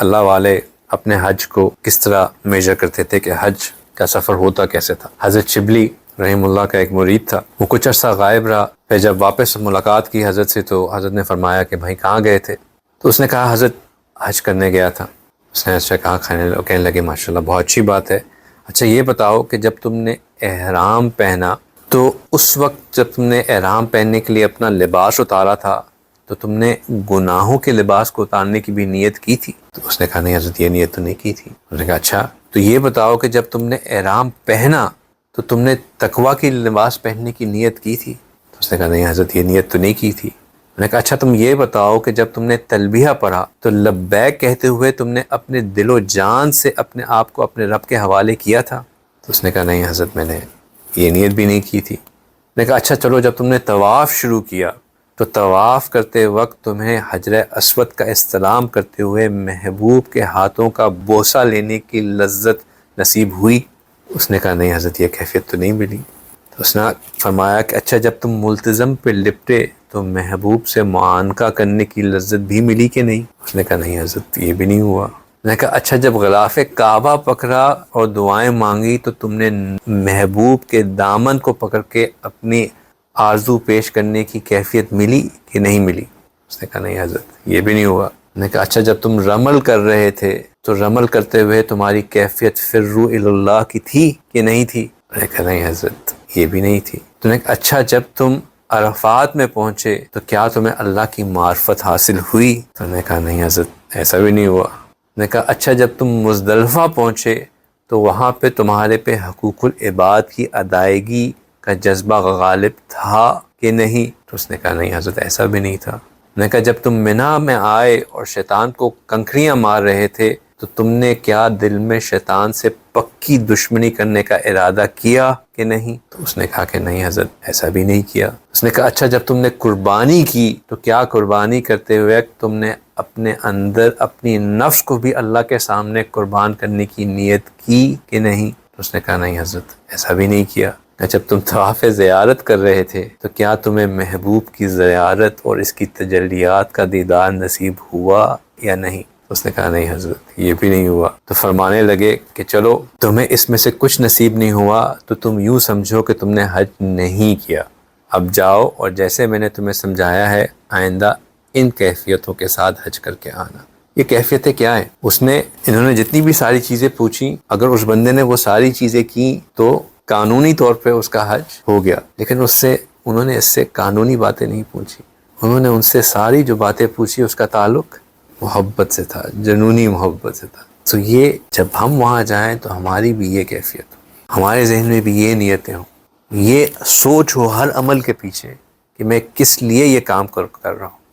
اللہ والے اپنے حج کو کس طرح میجر کرتے تھے کہ حج کا سفر ہوتا کیسے تھا۔ حضرت شبلی رحم اللہ کا ایک مرید تھا، وہ کچھ عرصہ غائب رہا، پھر جب واپس ملاقات کی حضرت سے تو حضرت نے فرمایا کہ بھائی کہاں گئے تھے؟ تو اس نے کہا حضرت حج کرنے گیا تھا۔ اس نے اچھا کہا، کہنے لگے ماشاءاللہ بہت اچھی بات ہے، اچھا یہ بتاؤ کہ جب تم نے احرام پہنا تو اس وقت جب تم نے احرام پہننے کے لیے اپنا لباس اتارا تھا تو تم نے گناہوں کے لباس کو اتارنے کی بھی نیت کی تھی؟ تو اس نے کہا نہیں حضرت یہ نیت تو نہیں کی تھی۔ اس نے کہا اچھا تو یہ بتاؤ کہ جب تم نے احرام پہنا تو تم نے تقویٰ کی لباس پہننے کی نیت کی تھی؟ تو اس نے کہا نہیں حضرت یہ نیت تو نہیں کی تھی۔ میں نے کہا اچھا تم یہ بتاؤ کہ جب تم نے تلبیہ پڑھا تو لبیک کہتے ہوئے تم نے اپنے دل و جان سے اپنے آپ کو اپنے رب کے حوالے کیا تھا؟ تو اس نے کہا نہیں حضرت میں نے یہ نیت بھی نہیں کی تھی۔ میں نے کہا اچھا چلو جب تم نے طواف شروع کیا تو طواف کرتے وقت تمہیں حجر اسود کا استلام کرتے ہوئے محبوب کے ہاتھوں کا بوسہ لینے کی لذت نصیب ہوئی؟ اس نے کہا نہیں حضرت یہ کیفیت تو نہیں ملی۔ تو اس نے فرمایا کہ اچھا جب تم ملتزم پہ لپٹے تو محبوب سے معانقہ کرنے کی لذت بھی ملی کہ نہیں؟ اس نے کہا نہیں حضرت یہ بھی نہیں ہوا۔ میں نے کہا اچھا جب غلاف کعبہ پکڑا اور دعائیں مانگی تو تم نے محبوب کے دامن کو پکڑ کے اپنی آرزو پیش کرنے کی کیفیت ملی کہ نہیں ملی؟ اس نے کہا نہیں حضرت یہ بھی نہیں ہوا۔ میں نے کہا اچھا جب تم رمل کر رہے تھے تو رمل کرتے ہوئے تمہاری کیفیت فروا الی اللہ کی تھی کہ نہیں تھی؟ میں نے کہا نہیں حضرت یہ بھی نہیں تھی۔ تو نے کہا اچھا جب تم عرفات میں پہنچے تو کیا تمہیں اللہ کی معرفت حاصل ہوئی؟ تو نے کہا نہیں حضرت ایسا بھی نہیں ہوا۔ میں نے کہا اچھا جب تم مزدلفہ پہنچے تو وہاں پہ تمہارے پہ حقوق العباد کی ادائیگی کا جذبہ غالب تھا کہ نہیں؟ تو اس نے کہا نہیں حضرت ایسا بھی نہیں تھا۔ میں نے کہا جب تم منی میں آئے اور شیطان کو کنکریاں مار رہے تھے تو تم نے کیا دل میں شیطان سے پکی دشمنی کرنے کا ارادہ کیا کہ نہیں؟ تو اس نے کہا کہ نہیں حضرت ایسا بھی نہیں کیا۔ اس نے کہا اچھا جب تم نے قربانی کی تو کیا قربانی کرتے ہوئے تم نے اپنے اندر اپنی نفس کو بھی اللہ کے سامنے قربان کرنے کی نیت کی کہ نہیں؟ تو اس نے کہا نہیں حضرت ایسا بھی نہیں کیا۔ جب تم طواف زیارت کر رہے تھے تو کیا تمہیں محبوب کی زیارت اور اس کی تجلیات کا دیدار نصیب ہوا یا نہیں؟ اس نے کہا نہیں حضرت یہ بھی نہیں ہوا۔ تو فرمانے لگے کہ چلو تمہیں اس میں سے کچھ نصیب نہیں ہوا تو تم یوں سمجھو کہ تم نے حج نہیں کیا، اب جاؤ اور جیسے میں نے تمہیں سمجھایا ہے آئندہ ان کیفیتوں کے ساتھ حج کر کے آنا۔ یہ کیفیتیں کیا ہیں؟ اس نے انہوں نے جتنی بھی ساری چیزیں پوچھی، اگر اس بندے نے وہ ساری چیزیں کی تو قانونی طور پہ اس کا حج ہو گیا، لیکن انہوں نے اس سے قانونی باتیں نہیں پوچھی، انہوں نے ان سے ساری جو باتیں پوچھی اس کا تعلق محبت سے تھا، جنونی محبت سے تھا۔ تو یہ جب ہم وہاں جائیں تو ہماری بھی یہ کیفیت ہو، ہمارے ذہن میں بھی یہ نیتیں ہوں، یہ سوچ ہو ہر عمل کے پیچھے کہ میں کس لیے یہ کام کر رہا ہوں۔